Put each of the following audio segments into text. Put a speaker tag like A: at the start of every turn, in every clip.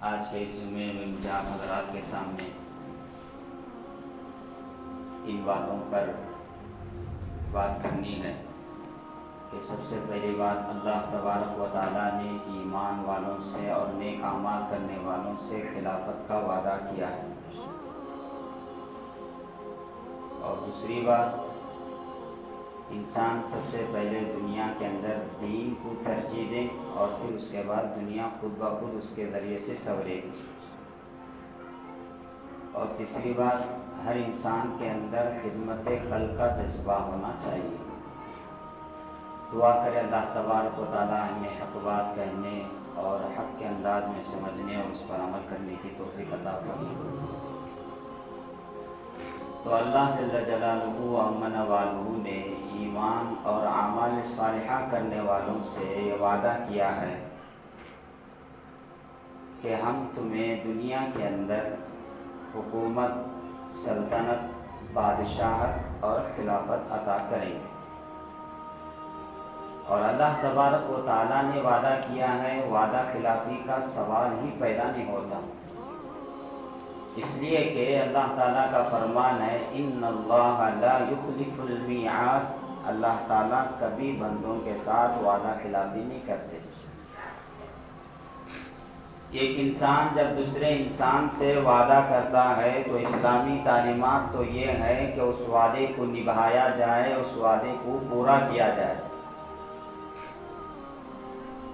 A: آج کے اس جمعے میں مجھے آپ حضرات کے سامنے ان باتوں پر بات کرنی ہے کہ سب سے پہلی بات اللہ تبارک و تعالیٰ نے ایمان والوں سے اور نیک اعمال کرنے والوں سے خلافت کا وعدہ کیا ہے، اور دوسری بات انسان سب سے پہلے دنیا کے اندر دین کو ترجیح دے اور پھر اس کے بعد دنیا خود بخود اس کے ذریعے سے سنورے گی، اور تیسری بات ہر انسان کے اندر خدمت خلق کا جذبہ ہونا چاہیے۔ دعا کرے اللہ تبارک و تعالیٰ ہمیں حق بات کہنے اور حق کے انداز میں سمجھنے اور اس پر عمل کرنے کی توفیق عطا فرمائے۔ تو اللہ جل جلالہ و امن والہ نے ایمان اور اعمال صالحہ کرنے والوں سے یہ وعدہ کیا ہے کہ ہم تمہیں دنیا کے اندر حکومت، سلطنت، بادشاہت اور خلافت عطا کریں گے، اور اللہ تبارک و تعالیٰ نے وعدہ کیا ہے، وعدہ خلافی کا سوال ہی پیدا نہیں ہوتا، اس لیے کہ اللہ تعالیٰ کا فرمان ہے ان اللہ لا یخلف المیعاد، اللہ تعالیٰ کبھی بندوں کے ساتھ وعدہ خلافی نہیں کرتے۔ ایک انسان جب دوسرے انسان سے وعدہ کرتا ہے تو اسلامی تعلیمات تو یہ ہے کہ اس وعدے کو نبھایا جائے، اس وعدے کو پورا کیا جائے،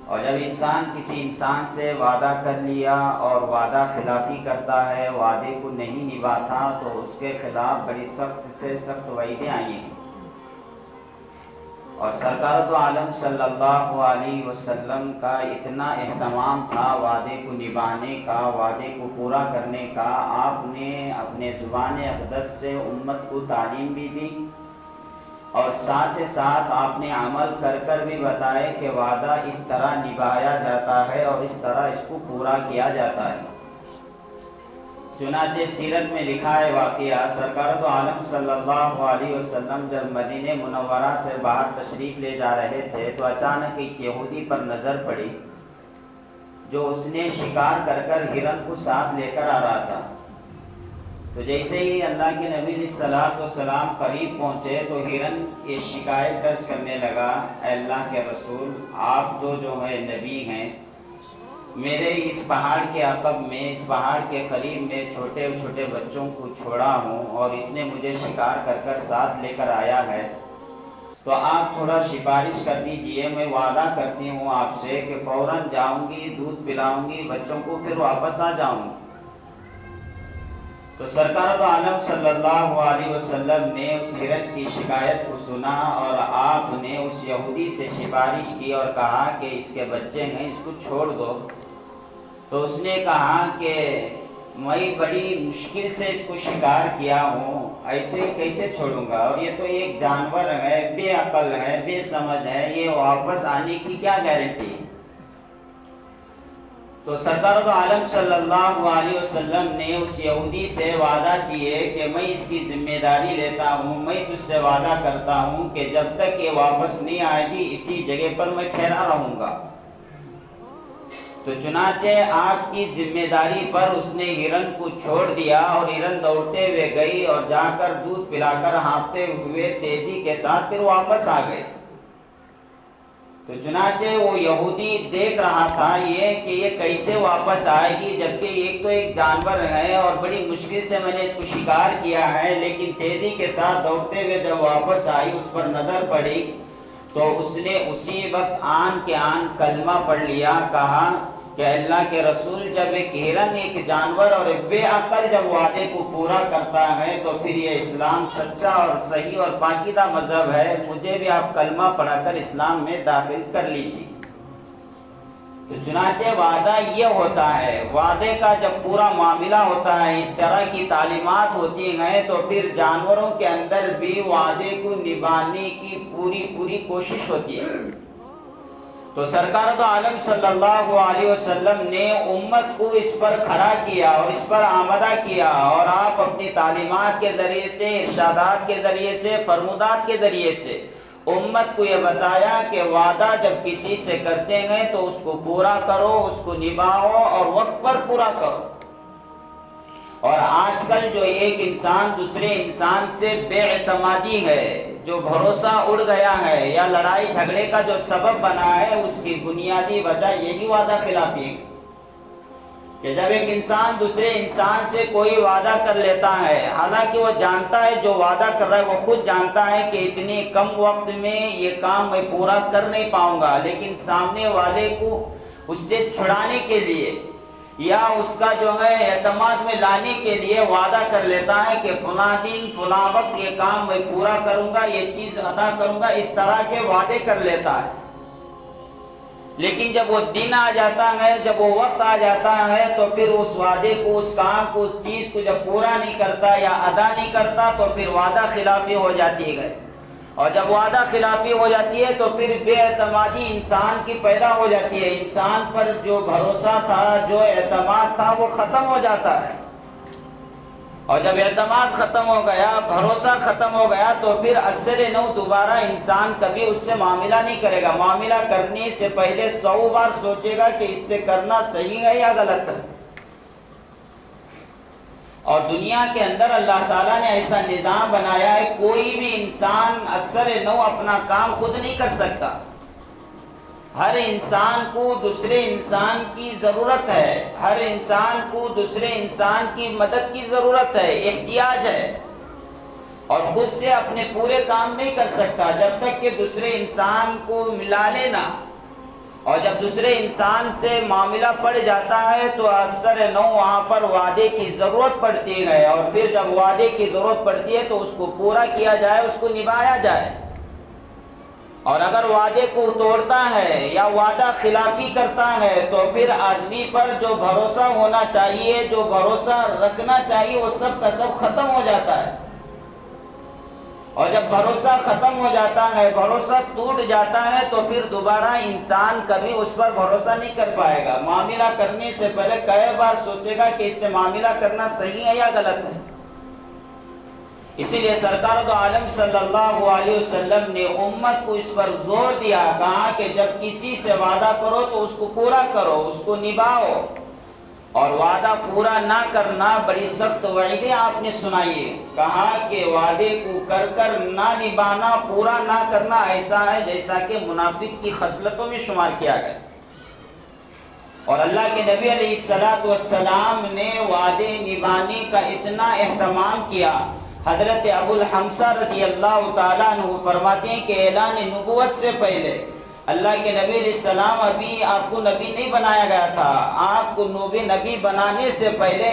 A: اور جب انسان کسی انسان سے وعدہ کر لیا اور وعدہ خلافی کرتا ہے، وعدے کو نہیں نبھاتا، تو اس کے خلاف بڑی سخت سے سخت وعیدیں آئی ہیں، اور سرکار دو عالم صلی اللہ علیہ وسلم کا اتنا اہتمام تھا وعدے کو نبھانے کا، وعدے کو پورا کرنے کا، آپ نے اپنے زبان اقدس سے امت کو تعلیم بھی دی، اور ساتھ ساتھ آپ نے عمل کر کر بھی بتائے کہ وعدہ اس طرح نبھایا جاتا ہے اور اس طرح اس کو پورا کیا جاتا ہے۔ چنانچہ سیرت میں لکھا ہے واقعہ، سرکار دو عالم صلی اللہ علیہ وسلم جب مدینہ منورہ سے باہر تشریف لے جا رہے تھے تو اچانک ایک یہودی پر نظر پڑی جو اس نے شکار کر کر ہرن کو ساتھ لے کر آ رہا تھا۔ تو جیسے ہی اللہ کے نبی علیہ الصلوۃ والسلام قریب پہنچے تو ہرن یہ شکایت درج کرنے لگا، اے اللہ کے رسول، آپ تو جو ہے نبی ہیں، میرے اس پہاڑ کے عقب میں، اس پہاڑ کے قریب میں چھوٹے چھوٹے بچوں کو چھوڑا ہوں اور اس نے مجھے شکار کر کر ساتھ لے کر آیا ہے، تو آپ تھوڑا سفارش کر دیجئے، میں وعدہ کرتی ہوں آپ سے کہ فوراً جاؤں گی، دودھ پلاؤں گی بچوں کو، پھر واپس آ جاؤں گی۔ تو سرکار دو عالم صلی اللہ علیہ وسلم نے اس ہرن کی شکایت کو سنا اور آپ نے اس یہودی سے سفارش کی اور کہا کہ اس کے بچے ہیں، اس کو چھوڑ دو۔ تو اس نے کہا کہ میں بڑی مشکل سے اس کو شکار کیا ہوں، ایسے ہی کیسے چھوڑوں گا، اور یہ تو ایک جانور ہے، بے عقل ہے، بے سمجھ ہے، یہ واپس آنے کی کیا گارنٹی ہے؟ تو سرکار دو عالم صلی اللہ علیہ وسلم نے اس یہودی سے وعدہ کیے کہ میں اس کی ذمہ داری لیتا ہوں، میں تجھ سے وعدہ کرتا ہوں کہ جب تک یہ واپس نہیں آئے گی اسی جگہ پر میں ٹھہرا رہوں گا۔ تو چنانچہ آپ کی ذمہ داری پر اس نے ہرن کو چھوڑ دیا، اور ہرن دوڑتے ہوئے گئی اور جا کر دودھ پلا کر ہانپتے ہوئے تیزی کے ساتھ پھر واپس آ گئے۔ تو چنانچہ وہ یہودی دیکھ رہا تھا یہ کہ یہ کیسے واپس آئے گی، جبکہ ایک تو ایک جانور ہے اور بڑی مشکل سے میں نے اس کو شکار کیا ہے، لیکن تیزی کے ساتھ دوڑتے ہوئے جب واپس آئی، اس پر نظر پڑی تو اس نے اسی وقت آن کے آن کلمہ پڑھ لیا، کہا کہ اللہ کے رسول، جب ایک ہرن، ایک جانور اور ایک بے عقل جب وعدے کو پورا کرتا ہے تو پھر یہ اسلام سچا اور صحیح اور پاکیزہ مذہب ہے، مجھے بھی آپ کلمہ پڑھا کر اسلام میں داخل کر لیجیے۔ تو چنانچہ وعدہ یہ ہوتا ہے، وعدے کا جب پورا معاملہ ہوتا ہے، اس طرح کی تعلیمات ہوتی ہیں، تو پھر جانوروں کے اندر بھی وعدے کو نبھانے کی پوری کوشش ہوتی ہے۔ تو سرکار دو عالم صلی اللہ علیہ وسلم نے امت کو اس پر کھڑا کیا اور اس پر آمادہ کیا، اور آپ اپنی تعلیمات کے ذریعے سے، ارشادات کے ذریعے سے، فرمودات کے ذریعے سے امت کو یہ بتایا کہ وعدہ جب کسی سے کرتے ہیں تو اس کو پورا کرو، اس کو نبھاؤ اور وقت پر پورا کرو۔ اور آج کل جو ایک انسان دوسرے انسان سے بے اعتمادی ہے، جو بھروسہ اڑ گیا ہے یا لڑائی جھگڑے کا جو سبب بنا ہے، اس کی بنیادی وجہ یہی وعدہ خلافی ہے کہ جب ایک انسان دوسرے انسان سے کوئی وعدہ کر لیتا ہے، حالانکہ وہ جانتا ہے جو وعدہ کر رہا ہے، وہ خود جانتا ہے کہ اتنے کم وقت میں یہ کام میں پورا کر نہیں پاؤں گا، لیکن سامنے والے کو اس سے چھڑانے کے لیے یا اس کا جو ہے اعتماد میں لانے کے لیے وعدہ کر لیتا ہے کہ فلاں دن فلاں وقت یہ کام میں پورا کروں گا، یہ چیز عطا کروں گا، اس طرح کے وعدے کر لیتا ہے۔ لیکن جب وہ دن آ جاتا ہے، جب وہ وقت آ جاتا ہے، تو پھر اس وعدے کو، اس کام کو، اس چیز کو جب پورا نہیں کرتا یا ادا نہیں کرتا تو پھر وعدہ خلافی ہو جاتی ہے۔ اور جب وعدہ خلافی ہو جاتی ہے تو پھر بے اعتمادی انسان کی پیدا ہو جاتی ہے، انسان پر جو بھروسہ تھا، جو اعتماد تھا، وہ ختم ہو جاتا ہے۔ اور جب اعتماد ختم ہو گیا، بھروسہ ختم ہو گیا، تو پھر اثر نو دوبارہ انسان کبھی اس سے معاملہ نہیں کرے گا۔ معاملہ کرنے سے پہلے 100 بار سوچے گا کہ اس سے کرنا صحیح ہے یا غلط ہے۔ اور دنیا کے اندر اللہ تعالیٰ نے ایسا نظام بنایا ہے، کوئی بھی انسان اثر نو اپنا کام خود نہیں کر سکتا۔ ہر انسان کو دوسرے انسان کی ضرورت ہے، ہر انسان کو دوسرے انسان کی مدد کی ضرورت ہے، احتیاج ہے، اور خود سے اپنے پورے کام نہیں کر سکتا جب تک کہ دوسرے انسان کو ملا لینا۔ اور جب دوسرے انسان سے معاملہ پڑ جاتا ہے تو اثر نو وہاں پر وعدے کی ضرورت پڑتی ہے، اور پھر جب وعدے کی ضرورت پڑتی ہے تو اس کو پورا کیا جائے، اس کو نبھایا جائے۔ اور اگر وعدے کو توڑتا ہے یا وعدہ خلافی کرتا ہے تو پھر آدمی پر جو بھروسہ ہونا چاہیے، جو بھروسہ رکھنا چاہیے، وہ سب کا سب ختم ہو جاتا ہے۔ اور جب بھروسہ ختم ہو جاتا ہے، بھروسہ ٹوٹ جاتا ہے، تو پھر دوبارہ انسان کبھی اس پر بھروسہ نہیں کر پائے گا۔ معاملہ کرنے سے پہلے کئی بار سوچے گا کہ اس سے معاملہ کرنا صحیح ہے یا غلط ہے۔ اسی لیے سرکار دو عالم صلی اللہ علیہ وسلم نے امت کو اس پر زور دیا، کہا کہ جب کسی سے وعدہ کرو تو اس کو پورا کرو، اس کو نبھاؤ۔ اور وعدہ پورا نہ کرنا بڑی سخت وعیدیں آپ نے سنائی ہے، کہا کہ وعدے کو کر کر نہ نبھانا، پورا نہ کرنا ایسا ہے جیسا کہ منافق کی خصلتوں میں شمار کیا گیا۔ اور اللہ کے نبی علیہ السلام نے وعدے نبھانے کا اتنا اہتمام کیا، حضرت ابو الحمصہ رضی اللہ تعالیٰ عنہ فرماتے ہیں کہ اعلان نبوت سے پہلے اللہ کے نبی علیہ السلام ابھی آپ کو نبی نہیں بنایا گیا تھا، آپ کو نبی بنانے سے پہلے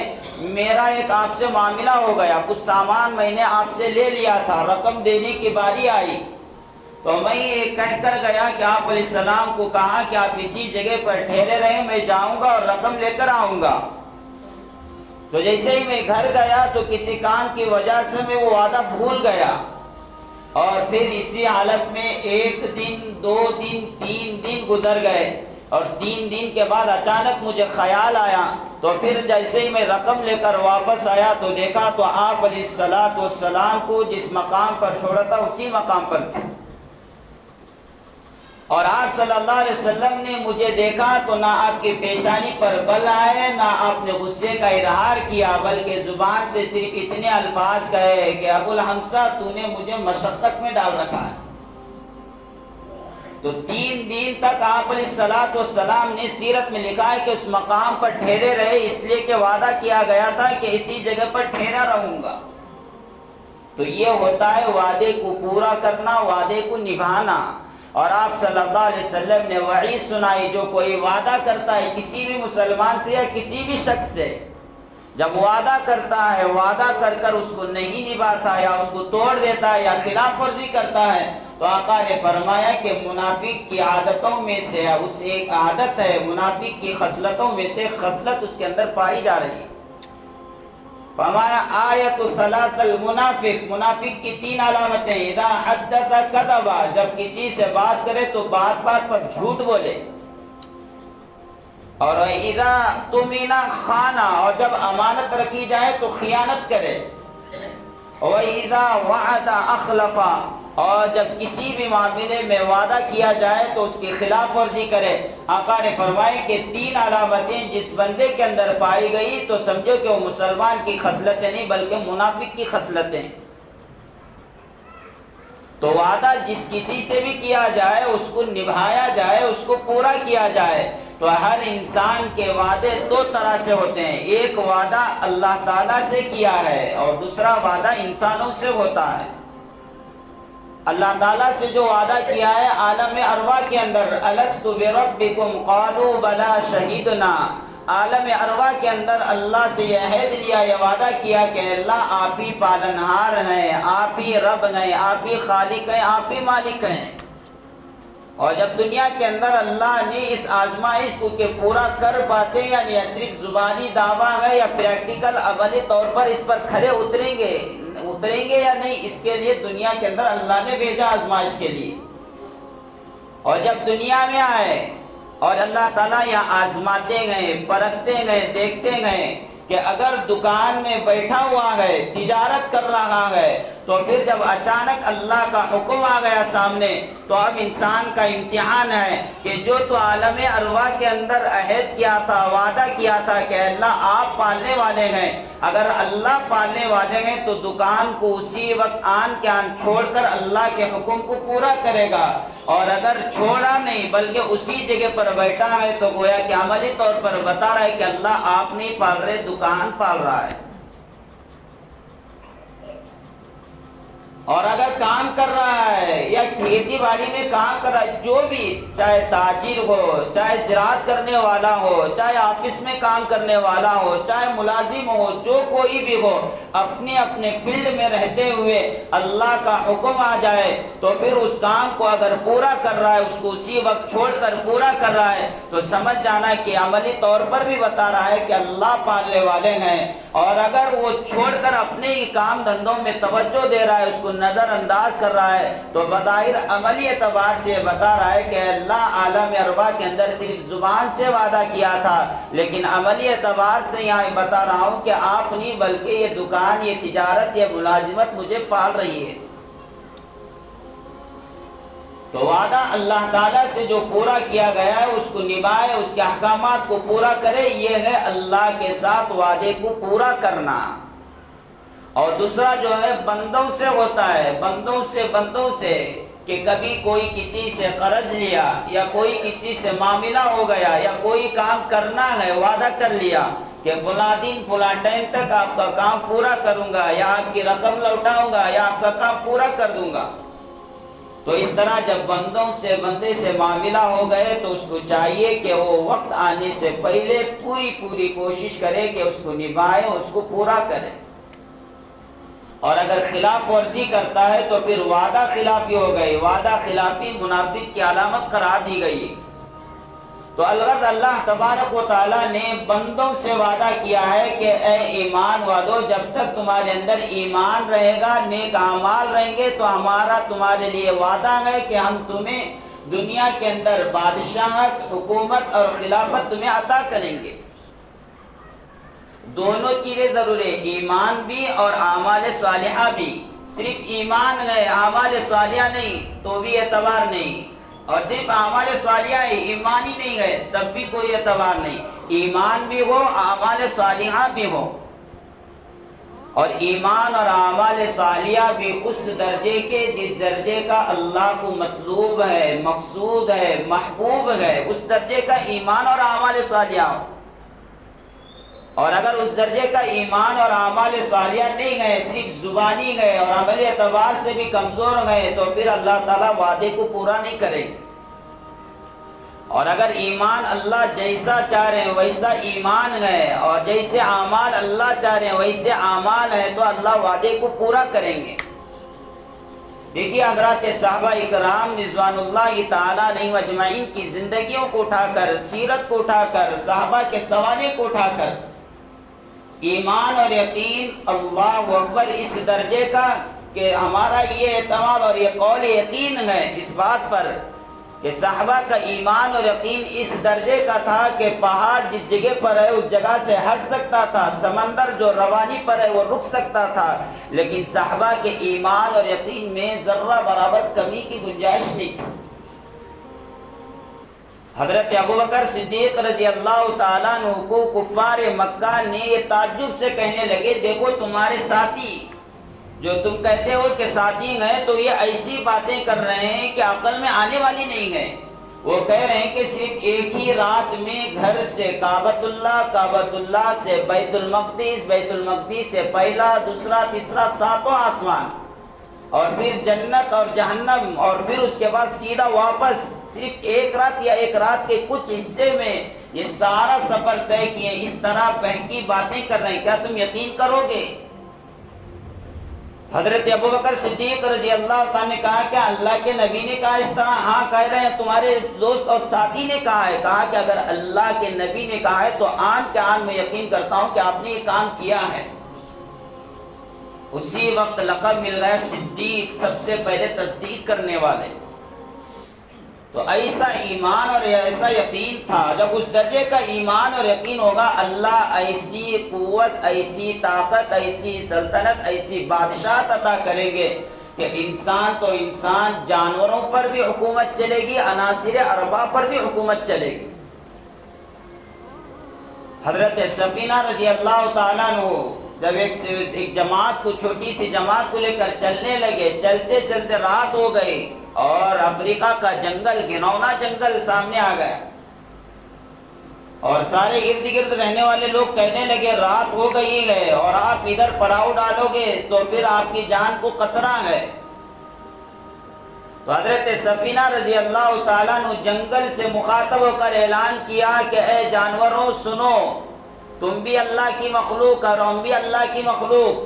A: میرا ایک آپ سے معاملہ ہو گیا، کچھ سامان میں نے آپ سے لے لیا تھا، رقم دینے کی باری آئی تو میں یہ کہہ کر گیا کہ آپ علیہ السلام کو کہا کہ آپ اسی جگہ پر ٹھہرے رہیں، میں جاؤں گا اور رقم لے کر آؤں گا۔ تو جیسے ہی میں گھر گیا تو کسی کام کی وجہ سے میں وہ وعدہ بھول گیا، اور پھر اسی حالت میں 1 دن 2 دن 3 دن گزر گئے، اور 3 دن کے بعد اچانک مجھے خیال آیا، تو پھر جیسے ہی میں رقم لے کر واپس آیا تو دیکھا تو آپ علیہ السلام کو جس مقام پر چھوڑا تھا اسی مقام پر تھے۔ اور آپ صلی اللہ علیہ وسلم نے مجھے دیکھا تو نہ آپ کی پیشانی پر بل آئے، نہ آپ نے غصے کا اظہار کیا، بلکہ زبان سے صرف اتنے الفاظ کہے کہ ابو الحمصہ تو نے مجھے مشقت میں ڈال رکھا ہے۔ تو 3 دن تک آپ علیہ السلام نے سیرت میں لکھا ہے کہ اس مقام پر ٹھہرے رہے، اس لیے کہ وعدہ کیا گیا تھا کہ اسی جگہ پر ٹھہرا رہوں گا۔ تو یہ ہوتا ہے وعدے کو پورا کرنا، وعدے کو نبھانا۔ اور آپ صلی اللہ علیہ وسلم نے وعید سنائی، جو کوئی وعدہ کرتا ہے کسی بھی مسلمان سے یا کسی بھی شخص سے، جب وعدہ کرتا ہے، وعدہ کر کر اس کو نہیں نبھاتا یا اس کو توڑ دیتا ہے یا خلاف ورزی کرتا ہے، تو آقا نے فرمایا کہ منافق کی عادتوں میں سے اس ایک عادت ہے، منافق کی خصلتوں میں سے خصلت اس کے اندر پائی جا رہی ہے۔ فرمایا آیت ثلاث المنافق، منافق کی 3 علامتیں، اذا حدث کذب، جب کسی سے بات کرے تو بات بات پر جھوٹ بولے، اور اذا اؤتمن خان، اور جب امانت رکھی جائے تو خیانت کرے، اور اذا وعد اخلف، اور جب کسی بھی معاملے میں وعدہ کیا جائے تو اس کی خلاف ورزی کرے۔ آقا نے فرمائے کہ 3 علامتیں جس بندے کے اندر پائی گئی تو سمجھو کہ وہ مسلمان کی خصلتیں نہیں بلکہ منافق کی خصلتیں۔ تو وعدہ جس کسی سے بھی کیا جائے اس کو نبھایا جائے، اس کو پورا کیا جائے۔ تو ہر انسان کے وعدے 2 طرح سے ہوتے ہیں، ایک وعدہ اللہ تعالیٰ سے کیا ہے اور دوسرا وعدہ انسانوں سے ہوتا ہے۔ اللہ تعالیٰ سے جو وعدہ کیا ہے عالم ارواح کے اندر، الست بربکم قالوا بلا شہیدنا، عالم ارواح کے اندر اللہ سے یہ عہد لیا، یہ وعدہ کیا کہ اللہ آپ ہی پالنہار ہیں، آپ ہی رب ہیں، آپ ہی خالق ہیں، آپ ہی مالک ہیں۔ اور جب دنیا کے اندر اللہ نے اس آزمائش کو کہ پورا کر پاتے یعنی صرف زبانی دعویٰ ہے یا پریکٹیکل عملی طور پر اس پر کھڑے اتریں گے یا نہیں، اس کے لیے دنیا کے اندر اللہ نے بھیجا آزمائش کے لیے۔ اور جب دنیا میں آئے اور اللہ تعالیٰ یہاں آزماتے گئے، پرکھتے گئے، دیکھتے گئے کہ اگر دکان میں بیٹھا ہوا ہے، تجارت کر رہا ہے، تو پھر جب اچانک اللہ کا حکم آ گیا سامنے تو اب انسان کا امتحان ہے کہ جو تو عالم ارواح کے اندر عہد کیا تھا، وعدہ کیا تھا کہ اللہ آپ پالنے والے ہیں، اگر اللہ پالنے والے ہیں تو دکان کو اسی وقت آن کے آن چھوڑ کر اللہ کے حکم کو پورا کرے گا، اور اگر چھوڑا نہیں بلکہ اسی جگہ پر بیٹھا ہے تو گویا کہ عملی طور پر بتا رہا ہے کہ اللہ آپ نہیں پال رہے، دکان پال رہا ہے۔ اور اگر کام کر رہا ہے یا کھیتی باڑی میں کام کر رہا ہے، جو بھی چاہے تاجر ہو، چاہے زراعت کرنے والا ہو، چاہے آفس میں کام کرنے والا ہو، چاہے ملازم ہو، جو کوئی بھی ہو، اپنے اپنے فیلڈ میں رہتے ہوئے اللہ کا حکم آ جائے تو پھر اس کام کو اگر پورا کر رہا ہے، اس کو اسی وقت چھوڑ کر پورا کر رہا ہے تو سمجھ جانا کہ عملی طور پر بھی بتا رہا ہے کہ اللہ پالنے والے ہیں۔ اور اگر وہ چھوڑ کر اپنے ہی کام دھندوں میں توجہ دے رہا ہے، اس کو نظر انداز کر رہا ہے، تو بظاہر عملی اعتبار سے بتا رہا ہے کہ اللہ عالم ارواح کے اندر صرف زبان سے وعدہ کیا تھا، لیکن عملی اعتبار سے یہاں بتا رہا ہوں کہ آپ نہیں بلکہ یہ دکان، یہ تجارت، یہ ملازمت مجھے پال رہی ہے۔ تو وعدہ اللہ تعالیٰ سے جو پورا کیا گیا ہے اس کو نبھائے، اس کے احکامات کو پورا کرے، یہ ہے اللہ کے ساتھ وعدے کو پورا کرنا۔ اور دوسرا جو ہے بندوں سے ہوتا ہے، بندوں سے کہ کبھی کوئی کسی سے قرض لیا یا کوئی کسی سے معاملہ ہو گیا یا کوئی کام کرنا ہے، وعدہ کر لیا کہ فلاں دن فلاں ٹائم تک آپ کا کام پورا کروں گا یا آپ کی رقم لوٹاؤں گا یا آپ کا کام پورا کر دوں گا۔ تو اس طرح جب بندے سے معاملہ ہو گئے تو اس کو چاہیے کہ وہ وقت آنے سے پہلے پوری کوشش کرے کہ اس کو نبھائے، اس کو پورا کرے۔ اور اگر خلاف ورزی کرتا ہے تو پھر وعدہ خلافی ہو گئی، وعدہ خلافی منافق کی علامت قرار دی گئی۔ تو الغرض اللہ تبارک و تعالیٰ نے بندوں سے وعدہ کیا ہے کہ اے ایمان والو، جب تک تمہارے اندر ایمان رہے گا، نیک اعمال رہیں گے، تو ہمارا تمہارے لیے وعدہ ہے کہ ہم تمہیں دنیا کے اندر بادشاہت، حکومت اور خلافت تمہیں عطا کریں گے۔ دونوں چیزیں ضرور ہے، ایمان بھی اور اعمال صالحہ بھی۔ صرف ایمان ہے، اعمال صالحہ نہیں تو بھی اعتبار نہیں، اور صرف اعمال صالحہ ہے، ایمان ہی نہیں ہے تب بھی کوئی اعتبار نہیں۔ ایمان بھی ہو، اعمال صالحہ بھی ہو، اور ایمان اور اعمال صالحہ بھی اس درجے کے جس درجے کا اللہ کو مطلوب ہے، مقصود ہے، محبوب ہے، اس درجے کا ایمان اور اعمال صالحہ ہو۔ اور اگر اس درجے کا ایمان اور اعمال صالحہ نہیں ہے، صرف زبانی ہے اور عملی اعتبار سے بھی کمزور ہے، تو پھر اللہ تعالیٰ وعدے کو پورا نہیں کرے۔ اور اگر ایمان اللہ جیسا چاہ رہے ہیں ویسا ایمان ہے اور جیسے اعمال اللہ چاہ رہے ہیں ویسے اعمال ہے تو اللہ وعدے کو پورا کریں گے۔ دیکھیے حضرات صحابہ اکرام رضوان اللہ تعالیٰ علیہم اجمعین کی زندگیوں کو اٹھا کر، سیرت کو اٹھا کر، صحابہ کے سوالے کو اٹھا کر ایمان اور یقین، اللہ اکبر، اس درجے کا کہ ہمارا یہ اعتماد اور یہ قول یقین ہے اس بات پر کہ صحابہ کا ایمان اور یقین اس درجے کا تھا کہ پہاڑ جس جگہ پر ہے اس جگہ سے ہٹ سکتا تھا، سمندر جو روانی پر ہے وہ رک سکتا تھا، لیکن صحابہ کے ایمان اور یقین میں ذرہ برابر کمی کی گنجائش نہیں تھی۔ حضرت ابوبکر صدیق رضی اللہ تعالیٰ عنہ کو کفار مکہ نے یہ تعجب سے کہنے لگے، دیکھو تمہارے ساتھی جو تم کہتے ہو کہ ساتھی ہیں، تو یہ ایسی باتیں کر رہے ہیں کہ عقل میں آنے والی نہیں ہے۔ وہ کہہ رہے ہیں کہ صرف ایک ہی رات میں گھر سے کعبۃ اللہ سے بیت المقدس سے پہلا، دوسرا، تیسرا، ساتوں آسمان، اور پھر جنت اور جہنم، اور پھر اس کے بعد سیدھا واپس، صرف ایک رات یا ایک رات کے کچھ حصے میں یہ سارا سفر طے کیے، اس طرح بہکی باتیں کر رہے ہیں، کیا تم یقین کرو گے؟ حضرت ابوبکر صدیق رضی اللہ تعالیٰ نے کہا کہ اللہ کے نبی نے کہا اس طرح؟ ہاں کہہ رہے ہیں، تمہارے دوست اور ساتھی نے کہا ہے۔ کہا کہ اگر اللہ کے نبی نے کہا ہے تو آن کے آن میں یقین کرتا ہوں کہ آپ نے یہ کام کیا ہے۔ اسی وقت لقب مل گیا صدیق، سب سے پہلے تصدیق کرنے والے۔ تو ایسا ایمان اور ایسا یقین تھا۔ جب اس درجے کا ایمان اور یقین ہوگا، اللہ ایسی قوت، ایسی طاقت، ایسی سلطنت، ایسی بادشاہت عطا کریں گے کہ انسان تو انسان، جانوروں پر بھی حکومت چلے گی، عناصر اربع پر بھی حکومت چلے گی۔ حضرت سفینہ رضی اللہ تعالیٰ عنہ جب ایک جماعت کو، چھوٹی سی جماعت کو لے کر چلنے لگے، چلتے چلتے رات ہو گئی اور افریقہ کا جنگل، گھنونا جنگل سامنے آ گیا، اور سارے ارد گرد رہنے والے لوگ کہنے لگے رات ہو گئی ہے اور آپ ادھر پڑاؤ ڈالو گے تو پھر آپ کی جان کو خطرہ ہے۔ تو حضرت سفینہ رضی اللہ تعالیٰ عنہ جنگل سے مخاطب ہو کر اعلان کیا کہ اے جانوروں سنو، تم بھی اللہ کی مخلوق اور ہم بھی اللہ کی مخلوق،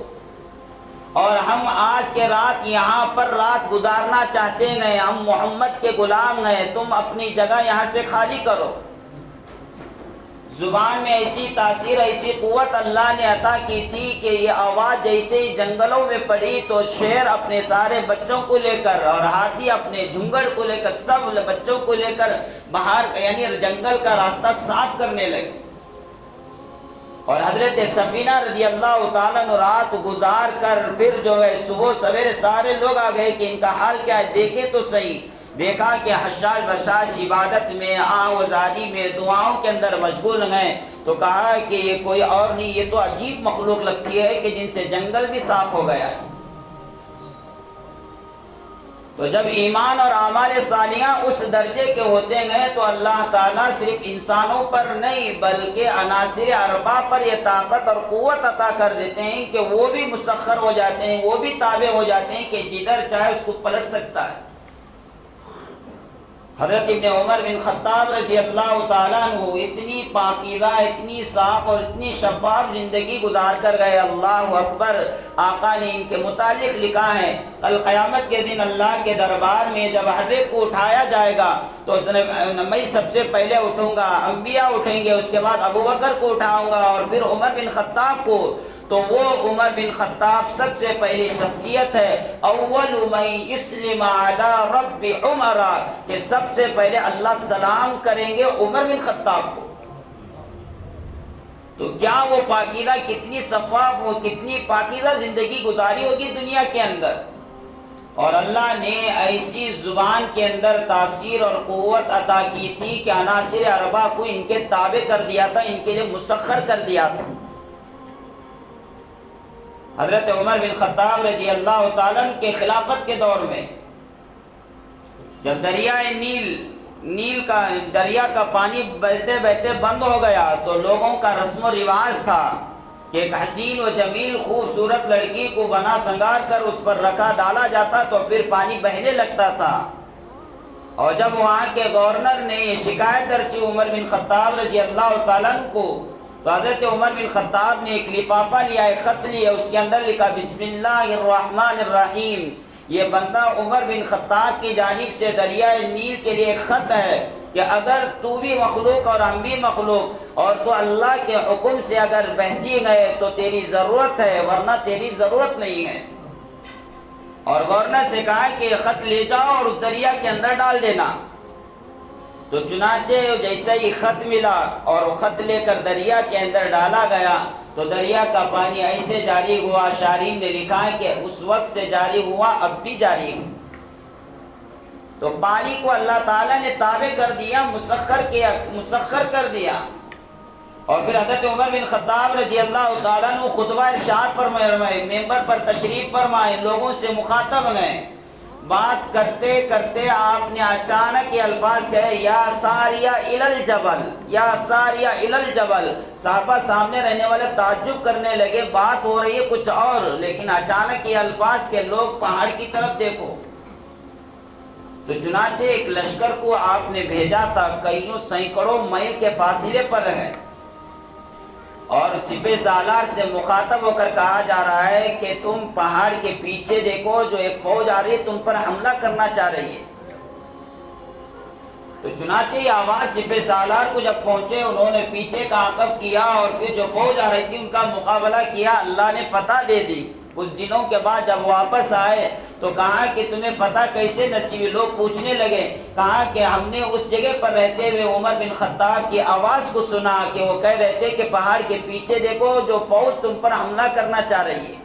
A: اور ہم آج کے رات یہاں پر رات گزارنا چاہتے ہیں، ہم محمد کے غلام ہیں، تم اپنی جگہ یہاں سے خالی کرو۔ زبان میں ایسی تاثیر، ایسی قوت اللہ نے عطا کی تھی کہ یہ آواز جیسے ہی جنگلوں میں پڑی تو شیر اپنے سارے بچوں کو لے کر اور ہاتھی اپنے جھنگڑ کو لے کر، سب بچوں کو لے کر باہر یعنی جنگل کا راستہ صاف کرنے لگے۔ اور حضرت سفینہ رضی اللہ تعالیٰ عنہ رات گزار کر پھر جو ہے صبح سویرے سارے لوگ آ گئے کہ ان کا حال کیا ہے، دیکھیں تو صحیح۔ دیکھا کہ حشاش بشاش عبادت میں، آوازاری میں، دعاؤں کے اندر مشغول ہیں، تو کہا کہ یہ کوئی اور نہیں، یہ تو عجیب مخلوق لگتی ہے کہ جن سے جنگل بھی صاف ہو گیا ہے۔ تو جب ایمان اور اعمال صالحہ اس درجے کے ہوتے ہیں تو اللہ تعالیٰ صرف انسانوں پر نہیں بلکہ عناصر اربع پر یہ طاقت اور قوت عطا کر دیتے ہیں کہ وہ بھی مسخر ہو جاتے ہیں، وہ بھی تابع ہو جاتے ہیں کہ جدھر چاہے اس کو پلٹ سکتا ہے۔ حضرت ابن عمر بن خطاب رضی اللہ تعالیٰ عنہ اتنی پاکیزہ، اتنی صاف اور اتنی شفاف زندگی گزار کر گئے، اللہ اکبر۔ آقا نے ان کے متعلق لکھا ہے کل قیامت کے دن اللہ کے دربار میں جب ہر ایک کو اٹھایا جائے گا تو میں سب سے پہلے اٹھوں گا، انبیاء اٹھیں گے، اس کے بعد ابوبکر کو اٹھاؤں گا اور پھر عمر بن خطاب کو۔ تو وہ عمر بن خطاب سب سے پہلی شخصیت ہے، اول من یسلم علی رب عمر، کہ سب سے پہلے اللہ سلام کریں گے عمر بن خطاب کو۔ تو کیا وہ پاکیزہ، کتنی شفاف ہو، کتنی پاکیزہ زندگی گزاری ہوگی دنیا کے اندر، اور اللہ نے ایسی زبان کے اندر تاثیر اور قوت عطا کی تھی کہ عناصر اربع کو ان کے تابع کر دیا تھا، ان کے لیے مسخر کر دیا تھا۔ حضرت عمر بن خطاب رضی اللہ تعالیٰ عنہ کے خلافت کے دور میں جب دریائے نیل کا پانی بہتے بہتے بند ہو گیا تو لوگوں کا رسم و رواج تھا کہ ایک حسین و جمیل خوبصورت لڑکی کو بنا سنگار کر اس پر رکھا ڈالا جاتا تو پھر پانی بہنے لگتا تھا۔ اور جب وہاں کے گورنر نے یہ شکایت درج عمر بن خطاب رضی اللہ تعالیٰ عنہ کو، تو حضرت عمر بن خطاب نے ایک لفافہ لیا، ایک خط لیا، اس کے اندر لکھا بسم اللہ الرحمن الرحیم۔ یہ بندہ عمر بن خطاب کی جانب سے دریائے نیل کے لیے ایک خط ہے کہ اگر تو بھی مخلوق اور ہم بھی مخلوق اور تو اللہ کے حکم سے اگر بہتی ہے تو تیری ضرورت ہے، ورنہ تیری ضرورت نہیں ہے۔ اور گورنر سے کہا کہ یہ خط لے جاؤ اور اس دریا کے اندر ڈال دینا۔ تو چنانچہ جیسے ہی خط ملا اور وہ خط لے کر دریا کے اندر ڈالا گیا تو دریا کا پانی ایسے جاری ہوا، شارحین نے لکھا ہے کہ اس وقت سے جاری ہوا، اب بھی جاری ہے۔ تو پانی کو اللہ تعالیٰ نے تابع کر دیا، مسخر کر دیا۔ اور پھر حضرت عمر بن خطاب رضی اللہ تعالیٰ عنہ خطبہ ارشاد فرمائے، ممبر پر تشریف فرمائے، لوگوں سے مخاطب ہیں، بات کرتے کرتے آپ نے اچانک یہ الفاظ کہے، یا ساریہ الی الجبل، یا ساریہ الی الجبل۔ صحابہ سامنے رہنے والے تعجب کرنے لگے، بات ہو رہی ہے کچھ اور، لیکن اچانک یہ الفاظ کہ لوگ پہاڑ کی طرف دیکھو۔ تو چنانچہ ایک لشکر کو آپ نے بھیجا تھا، کئیوں سینکڑوں میل کے فاصلے پر ہے، اور سپہ سالار سے مخاطب ہو کر کہا جا رہا ہے کہ تم پہاڑ کے پیچھے دیکھو، جو ایک فوج آ رہی ہے تم پر حملہ کرنا چاہ رہی ہے۔ تو چنانچہ یہ آواز سپہ سالار کو جب پہنچے، انہوں نے پیچھے کا عقب کیا اور پھر جو فوج آ رہی تھی ان کا مقابلہ کیا، اللہ نے فتح دے دی۔ کچھ دنوں کے بعد جب واپس آئے تو کہا کہ تمہیں فتح کیسے نصیب؟ لوگ پوچھنے لگے، کہا کہ ہم نے اس جگہ پر رہتے ہوئے عمر بن خطاب کی آواز کو سنا کہ وہ کہہ رہے تھے کہ پہاڑ کے پیچھے دیکھو، جو فوج تم پر حملہ کرنا چاہ رہی ہے۔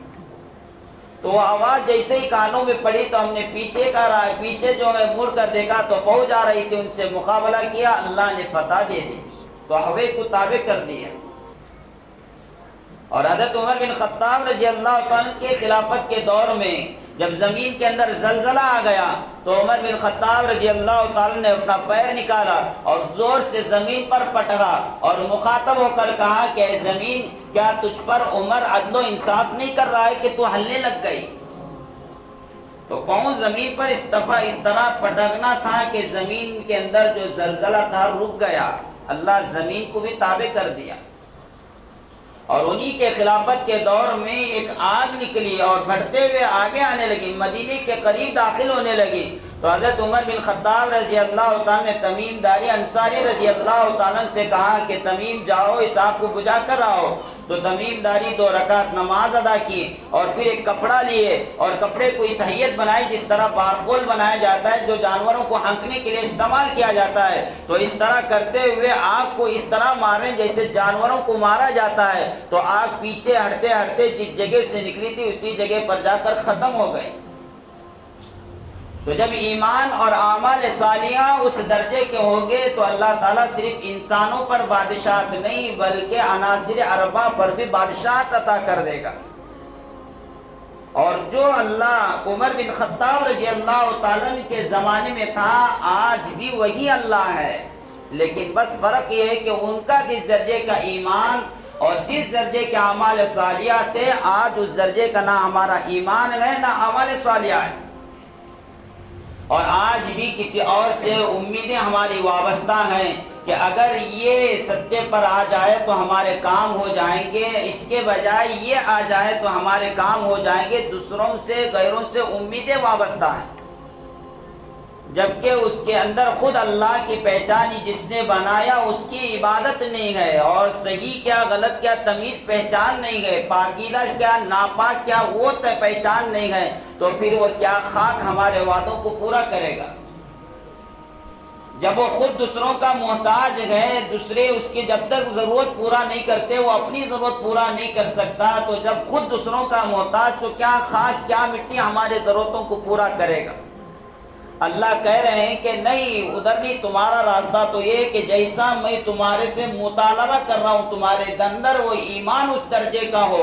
A: تو وہ آواز جیسے ہی کانوں میں پڑی تو ہم نے پیچھے جو ہے مڑ کر دیکھا تو فوج آ رہی تھی، ان سے مقابلہ کیا، اللہ نے فتح دے دی، تو ہوے کو تابع کر دیا۔ اور حضرت عمر بن خطاب رضی اللہ عنہ کے خلافت کے دور میں جب زمین کے اندر زلزلہ آ گیا تو عمر بن خطاب رضی اللہ عنہ نے اپنا پیر نکالا اور زور سے زمین پر پٹکا اور مخاطب ہو کر کہا کہ اے زمین، کیا تجھ پر عمر عدل و انصاف نہیں کر رہا ہے کہ تو ہلنے لگ گئی؟ تو کون زمین پر اس طرح پٹکنا تھا کہ زمین کے اندر جو زلزلہ تھا رک گیا، اللہ زمین کو بھی تابع کر دیا۔ اور انہی کے خلافت کے دور میں ایک آگ نکلی اور بڑھتے ہوئے آگے آنے لگی، مدینے کے قریب داخل ہونے لگی۔ تو حضرت عمر بن خطاب رضی اللہ تعالیٰ نے تمیم داری انصاری رضی اللہ تعالیٰ سے کہا کہ تمیم جاؤ اس آگ کو بجھا کر آؤ۔ تو تمیم داری 2 رکعت نماز ادا کی اور پھر ایک کپڑا لیے اور کپڑے کو اس حیت بنائی جس طرح بارکول بنایا جاتا ہے جو جانوروں کو ہانکنے کے لیے استعمال کیا جاتا ہے، تو اس طرح کرتے ہوئے آگ کو اس طرح ماریں جیسے جانوروں کو مارا جاتا ہے۔ تو آگ پیچھے ہٹتے ہٹتے جس جگہ سے نکلی تھی اسی جگہ پر جا کر ختم ہو گئی۔ تو جب ایمان اور اعمال صالحہ اس درجے کے ہوں گے تو اللہ تعالیٰ صرف انسانوں پر بادشاہت نہیں بلکہ عناصر اربعہ پر بھی بادشاہت عطا کر دے گا۔ اور جو اللہ عمر بن خطاب رضی اللہ تعالیٰ کے زمانے میں تھا آج بھی وہی اللہ ہے، لیکن بس فرق یہ ہے کہ ان کا جس درجے کا ایمان اور جس درجے کے اعمال صالحہ تھے، آج اس درجے کا نہ ہمارا ایمان ہے نہ اعمال صالحہ ہے، اور آج بھی کسی اور سے امیدیں ہماری وابستہ ہیں کہ اگر یہ سطح پر آ جائے تو ہمارے کام ہو جائیں گے، اس کے بجائے یہ آ جائے تو ہمارے کام ہو جائیں گے۔ دوسروں سے غیروں سے امیدیں وابستہ ہیں، جبکہ اس کے اندر خود اللہ کی پہچانی جس نے بنایا اس کی عبادت نہیں ہے، اور صحیح کیا غلط کیا تمیز پہچان نہیں ہے، پاکیزہ کیا ناپاک کیا وہ پہچان نہیں ہے، تو پھر وہ کیا خاک ہمارے وعدوں کو پورا کرے گا؟ جب وہ خود دوسروں کا محتاج ہے، دوسرے اس کی جب تک ضرورت پورا نہیں کرتے وہ اپنی ضرورت پورا نہیں کر سکتا، تو جب خود دوسروں کا محتاج تو کیا خاک کیا مٹی ہمارے ضرورتوں کو پورا کرے گا؟ اللہ کہہ رہے ہیں کہ نہیں، ادھر نہیں، تمہارا راستہ تو یہ کہ جیسا میں تمہارے سے مطالبہ کر رہا ہوں تمہارے اندر وہ ایمان اس درجے کا ہو،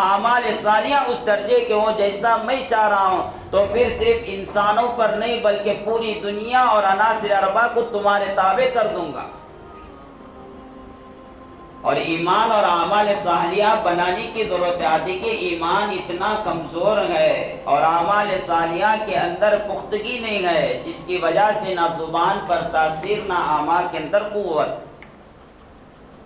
A: اعمال صالحہ اس درجے کے ہوں جیسا میں چاہ رہا ہوں، تو پھر صرف انسانوں پر نہیں بلکہ پوری دنیا اور عناصر اربعہ کو تمہارے تابع کر دوں گا۔ اور ایمان اور اعمال صالحہ بنانے کی ضرورت ہے۔ دیکھیے ایمان اتنا کمزور ہے اور اعمال صالحہ کے اندر پختگی نہیں ہے، جس کی وجہ سے نہ زبان پر تاثیر نہ اعمال کے اندر قوت۔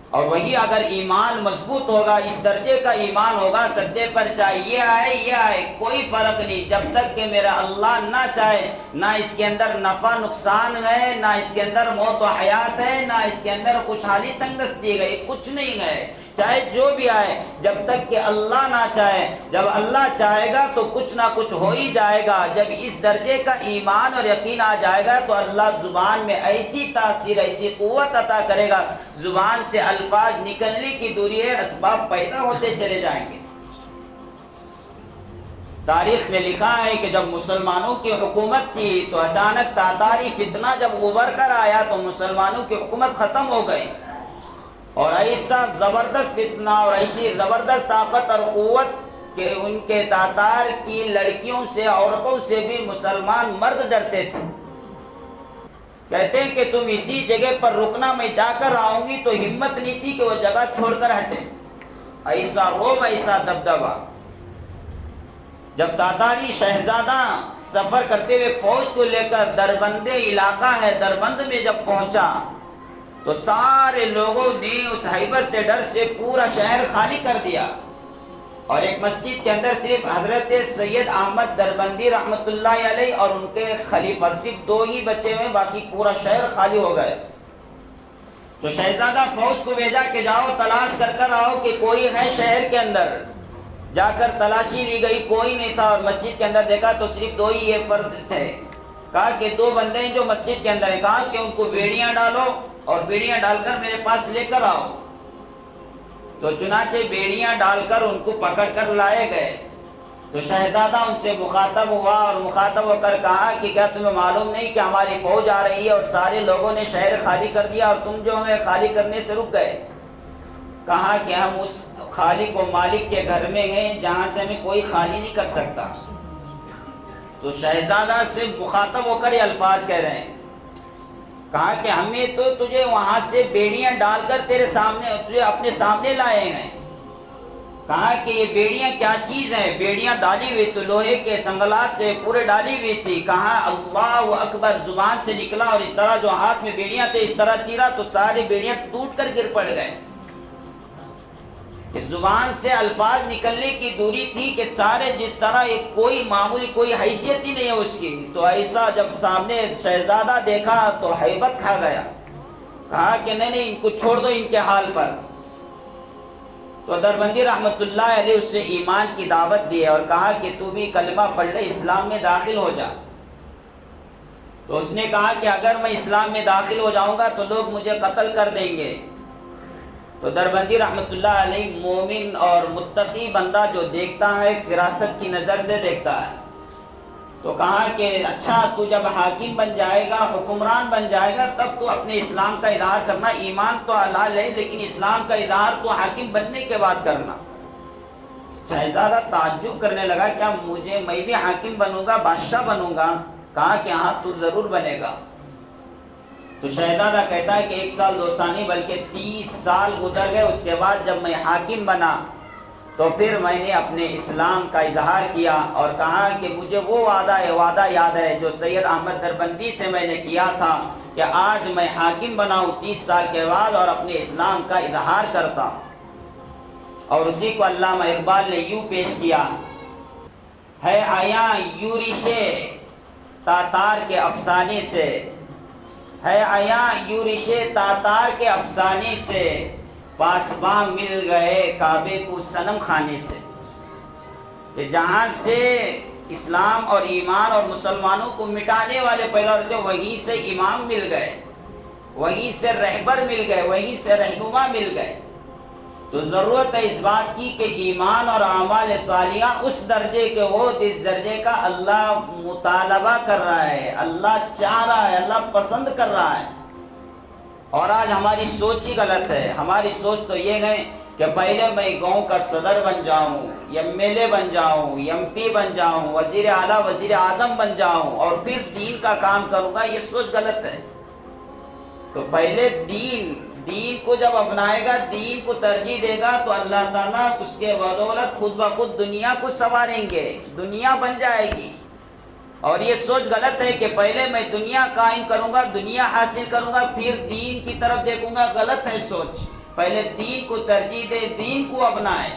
A: اور وہی اگر ایمان مضبوط ہوگا، اس درجے کا ایمان ہوگا، سجدے پر چاہے یہ آئے کوئی فرق نہیں، جب تک کہ میرا اللہ نہ چاہے، نہ اس کے اندر نفع نقصان ہے، نہ اس کے اندر موت و حیات ہے، نہ اس کے اندر خوشحالی تنگ دستی ہے، کچھ نہیں ہے، چاہے جو بھی آئے، جب تک کہ اللہ نہ چاہے۔ جب اللہ چاہے گا تو کچھ نہ کچھ ہو ہی جائے گا۔ جب اس درجے کا ایمان اور یقین آ جائے گا تو اللہ زبان میں ایسی تاثیر، ایسی قوت عطا کرے گا، زبان سے الفاظ نکلنے کی دوری ہے، اسباب پیدا ہوتے چلے جائیں گے۔ تاریخ میں لکھا ہے کہ جب مسلمانوں کی حکومت تھی تو اچانک تاتاری فتنہ جب ابھر کر آیا تو مسلمانوں کی حکومت ختم ہو گئی، اور ایسا زبردست فتنہ اور ایسی زبردست طاقت اور قوت کہ ان کے تاتار کی لڑکیوں سے، عورتوں سے بھی مسلمان مرد ڈرتے تھے۔ کہتے ہیں کہ تم اسی جگہ پر رکنا، میں جا کر آؤں گی، تو ہمت نہیں تھی کہ وہ جگہ چھوڑ کر ہٹے۔ ایسا روب، ایسا دبدبا۔ جب تاتاری شہزادہ سفر کرتے ہوئے فوج کو لے کر دربند علاقہ ہے، دربند میں جب پہنچا تو سارے لوگوں نے اس ہیبت سے، ڈر سے پورا شہر خالی کر دیا، اور ایک مسجد کے اندر صرف حضرت سید احمد دربندی رحمۃ اللہ علیہ اور ان کے خلیفہ صرف 2 ہی بچے ہوئے، باقی پورا شہر خالی ہو گئے۔ تو شہزادہ فوج کو بھیجا کہ جاؤ تلاش کر آؤ کہ کوئی ہے شہر کے اندر۔ جا کر تلاشی لی گئی، کوئی نہیں تھا، اور مسجد کے اندر دیکھا تو صرف 2 ہی یہ فرد تھے۔ کہا کہ 2 بندے ہیں جو مسجد کے اندر ہیں، کہا کہ ان کو بیڑیاں ڈالو اور بیڑیاں ڈال کر میرے پاس لے کر آؤ۔ تو چنانچہ بیڑیاں ڈال کر ان کو پکڑ کر لائے گئے۔ تو شہزادہ ان سے مخاطب ہوا اور مخاطب ہو کر کہا کہ کیا تمہیں معلوم نہیں کہ ہماری فوج آ رہی ہے اور سارے لوگوں نے شہر خالی کر دیا اور تم جو ہے خالی کرنے سے رک گئے؟ کہا کہ ہم اس خالق و مالک کے گھر میں ہیں جہاں سے ہمیں کوئی خالی نہیں کر سکتا۔ تو شہزادہ سے مخاطب ہو کر یہ الفاظ کہہ رہے ہیں، کہا کہ ہمیں تو تجھے وہاں سے بیڑیاں ڈال کر تیرے سامنے، تجھے اپنے سامنے لائے ہیں۔ کہا کہ یہ بیڑیاں کیا چیز ہیں؟ بیڑیاں ڈالی ہوئی تو لوہے کے سنگلات پورے ڈالی ہوئی تھی۔ کہا اللہ اکبر زبان سے نکلا، اور اس طرح جو ہاتھ میں بیڑیاں تھے اس طرح چیرا تو ساری بیڑیاں ٹوٹ کر گر پڑ گئے۔ کہ زبان سے الفاظ نکلنے کی دوری تھی کہ سارے جس طرح ایک کوئی معمولی کوئی حیثیت ہی نہیں ہے اس کی۔ تو ایسا جب سامنے شہزادہ دیکھا تو ہیبت کھا گیا، کہا کہ نہیں ان کو چھوڑ دو ان کے حال پر۔ تو دربندی رحمت اللہ علیہ اس سے ایمان کی دعوت دی اور کہا کہ تو بھی کلمہ پڑھ لے، اسلام میں داخل ہو جا۔ تو اس نے کہا کہ اگر میں اسلام میں داخل ہو جاؤں گا تو لوگ مجھے قتل کر دیں گے۔ تو دربندی رحمت اللہ علیہ مومن اور متقی بندہ جو دیکھتا ہے فراست کی نظر سے دیکھتا ہے، تو کہا کہ اچھا تو جب حاکم بن جائے گا، حکمران بن جائے گا، تب تو اپنے اسلام کا اظہار کرنا۔ ایمان تو حلال ہے لیکن اسلام کا اظہار تو حاکم بننے کے بعد کرنا۔ شہزادہ تعجب کرنے لگا، کیا میں بھی حاکم بنوں گا، بادشاہ بنوں گا؟ کہا کہ ہاں تو ضرور بنے گا۔ تو شہزادہ کہتا ہے کہ 1 سال 2 سال نہیں بلکہ 30 سال گزر گئے۔ اس کے بعد جب میں حاکم بنا تو پھر میں نے اپنے اسلام کا اظہار کیا اور کہا کہ مجھے وہ وعدہ یاد ہے جو سید احمد دربندی سے میں نے کیا تھا کہ آج میں حاکم بناؤں 30 سال کے بعد اور اپنے اسلام کا اظہار کرتا۔ اور اسی کو علامہ اقبال نے یوں پیش کیا، ہے آیا یورش تاتار کے افسانے سے، ہے آیا یورش تاتار کے افسانے سے، پاسباں مل گئے کعبے کو صنم خانے سے۔ کہ جہاں سے اسلام اور ایمان اور مسلمانوں کو مٹانے والے پیدا ہوتے وہیں سے امام مل گئے، وہیں سے رہبر مل گئے، وہیں سے رہنما مل گئے۔ تو ضرورت ہے اس بات کی کہ ایمان اور اعمال صالحہ اس درجے کے ہو جس درجے کا اللہ مطالبہ کر رہا ہے، اللہ چاہ رہا ہے، اللہ پسند کر رہا ہے۔ اور آج ہماری سوچ ہی غلط ہے۔ ہماری سوچ تو یہ ہے کہ پہلے میں گاؤں کا صدر بن جاؤں، ایم ایل اے بن جاؤں، ایم پی بن جاؤں، وزیر اعلیٰ وزیر اعظم بن جاؤں اور پھر دین کا کام کروں گا۔ یہ سوچ غلط ہے۔ تو پہلے دین کو جب اپنائے گا، دین کو ترجیح دے گا تو اللہ تعالیٰ اس کے بدولت خود بخود دنیا کو سنواریں گے، دنیا بن جائے گی۔ اور یہ سوچ غلط ہے کہ پہلے میں دنیا قائم کروں گا، دنیا حاصل کروں گا، پھر دین کی طرف دیکھوں گا۔ غلط ہے سوچ۔ پہلے دین کو ترجیح دے، دین کو اپنائے۔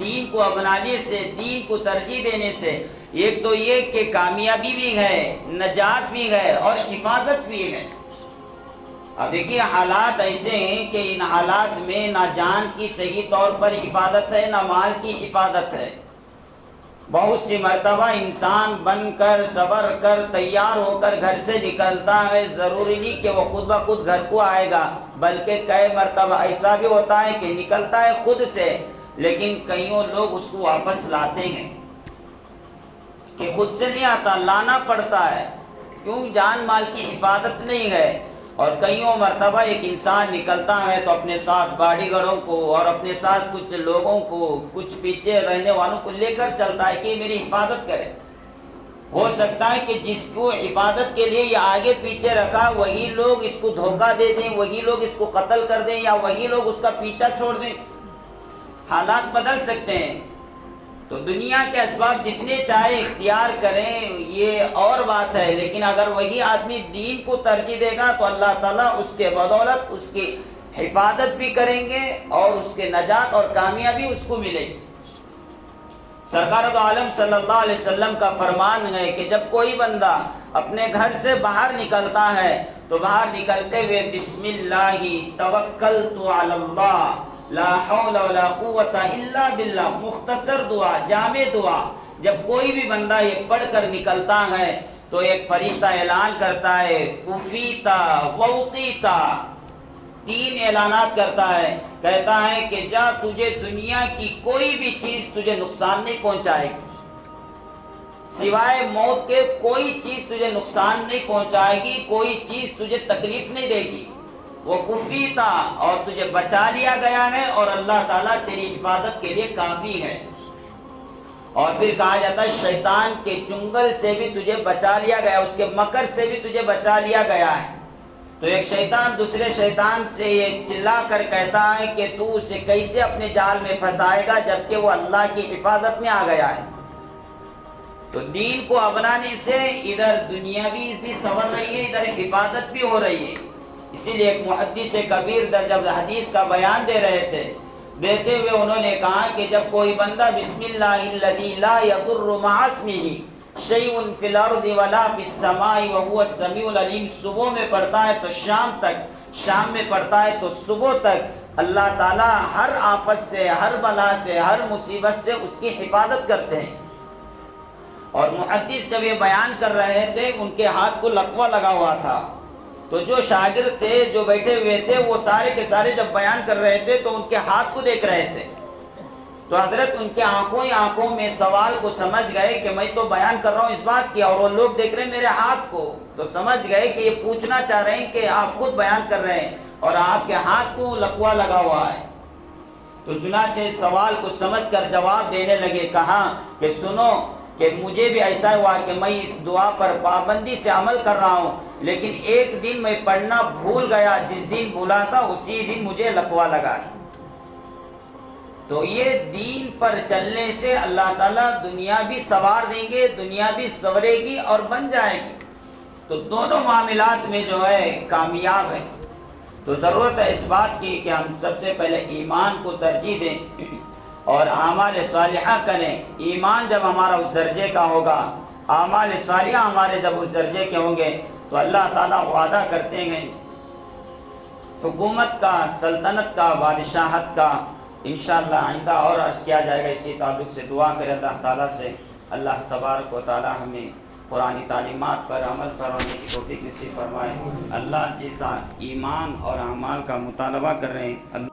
A: دین کو اپنانے سے، دین کو ترجیح دینے سے ایک تو یہ کہ کامیابی بھی ہے، نجات بھی ہے اور حفاظت بھی ہے۔ اب دیکھیے حالات ایسے ہیں کہ ان حالات میں نہ جان کی صحیح طور پر حفاظت ہے نہ مال کی حفاظت ہے۔ بہت سی مرتبہ انسان بن کر صبر کر تیار ہو کر گھر سے نکلتا ہے، ضروری نہیں کہ وہ خود بخود گھر کو آئے گا، بلکہ کئی مرتبہ ایسا بھی ہوتا ہے کہ نکلتا ہے خود سے، لیکن کئیوں لوگ اس کو واپس لاتے ہیں کہ خود سے نہیں آتا، لانا پڑتا ہے، کیوں؟ جان مال کی حفاظت نہیں ہے۔ اور کئیوں مرتبہ ایک انسان نکلتا ہے تو اپنے ساتھ باڈی گارڈوں کو اور اپنے ساتھ کچھ لوگوں کو، کچھ پیچھے رہنے والوں کو لے کر چلتا ہے کہ میری حفاظت کرے۔ ہو سکتا ہے کہ جس کو حفاظت کے لیے یہ آگے پیچھے رکھا وہی لوگ اس کو دھوکہ دے دیں، وہی لوگ اس کو قتل کر دیں، یا وہی لوگ اس کا پیچھا چھوڑ دیں۔ حالات بدل سکتے ہیں، تو دنیا کے اسباب جتنے چاہے اختیار کریں یہ اور بات ہے، لیکن اگر وہی آدمی دین کو ترجیح دے گا تو اللہ تعالیٰ اس کے بدولت اس کی حفاظت بھی کریں گے اور اس کے نجات اور کامیابی اس کو ملے گی۔ سرکار دو عالم صلی اللہ علیہ وسلم کا فرمان ہے کہ جب کوئی بندہ اپنے گھر سے باہر نکلتا ہے تو باہر نکلتے ہوئے بسم اللہ توکلت علی اللہ لا حول ولا قوت الا باللہ، مختصر دعا، جامع دعا، جب کوئی بھی بندہ یہ پڑھ کر نکلتا ہے تو ایک فرشتہ اعلان کرتا ہے کفیتا ووقیتا، 3 اعلانات کرتا ہے، کہتا ہے کہ جا تجھے دنیا کی کوئی بھی چیز تجھے نقصان نہیں پہنچائے گی، سوائے موت کے کوئی چیز تجھے نقصان نہیں پہنچائے گی، کوئی چیز تجھے تکلیف نہیں دے گی، وہ کفیتا، اور تجھے بچا لیا گیا ہے اور اللہ تعالیٰ تیری حفاظت کے لیے کافی ہے۔ اور پھر کہا جاتا ہے شیطان کے چنگل سے بھی تجھے بچا لیا گیا، اس کے مکر سے بھی تجھے بچا لیا گیا ہے۔ تو ایک شیطان دوسرے شیطان سے یہ چلا کر کہتا ہے کہ تو اسے کیسے اپنے جال میں پھنسائے گا جبکہ وہ اللہ کی حفاظت میں آ گیا ہے۔ تو دین کو اپنانے سے ادھر دنیا بھی سنور رہی ہے، ادھر حفاظت بھی ہو رہی ہے۔ اسی لیے ایک محدث کبیر جب حدیث کا بیان دے رہے تھے، دیتے ہوئے انہوں نے کہا کہ جب کوئی بندہ بسم اللہ الذی لا یضر مع اسمہ شیء فی الارض ولا فی السماء وهو السمیع العلیم صبح میں پڑھتا ہے تو شام تک، شام میں پڑھتا ہے تو صبح تک اللہ تعالیٰ ہر آفت سے، ہر بلا سے، ہر مصیبت سے اس کی حفاظت کرتے ہیں۔ اور محدث جب یہ بیان کر رہے تھے ان کے ہاتھ کو لقوہ لگا ہوا تھا، تو جو شاگرد تھے جو بیٹھے ہوئے تھے وہ سارے کے سارے جب بیان کر رہے تھے تو ان کے ہاتھ کو دیکھ رہے تھے، تو حضرت ان کے آنکھوں ہی آنکھوں میں سوال کو سمجھ گئے کہ میں تو بیان کر رہا ہوں اس بات کی اور وہ لوگ دیکھ رہے ہیں میرے ہاتھ کو، تو سمجھ گئے کہ یہ پوچھنا چاہ رہے ہیں کہ آپ خود بیان کر رہے ہیں اور آپ کے ہاتھ کو لقوہ لگا ہوا ہے۔ تو چنانچہ سوال کو سمجھ کر جواب دینے لگے، کہا کہ سنو کہ مجھے بھی ایسا ہوا کہ میں اس دعا پر پابندی سے عمل کر رہا ہوں، لیکن ایک دن میں پڑھنا بھول گیا، جس دن بھولا تھا اسی دن مجھے لقوہ لگا۔ تو یہ دین پر چلنے سے اللہ تعالیٰ دنیا بھی سنوار دیں گے، دنیا بھی سنورے گی اور بن جائے گی، تو دونوں معاملات میں جو ہے کامیاب ہے۔ تو ضرورت ہے اس بات کی کہ ہم سب سے پہلے ایمان کو ترجیح دیں اور اعمال صالحہ کریں۔ ایمان جب ہمارا اس درجے کا ہوگا، اعمال صالحہ ہمارے جب اس درجے کے ہوں گے تو اللہ تعالیٰ وعدہ کرتے ہیں حکومت کا، سلطنت کا، بادشاہت کا۔ انشاءاللہ آئندہ اور عرض کیا جائے گا اسی تعلق سے۔ دعا کرے اللہ تعالیٰ سے اللہ تبارک و تعالیٰ ہمیں قرآنی تعلیمات پر عمل کرنے کی توفیق نصیب فرمائے۔ اللہ جیسا ایمان اور اعمال کا مطالبہ کر رہے ہیں اللہ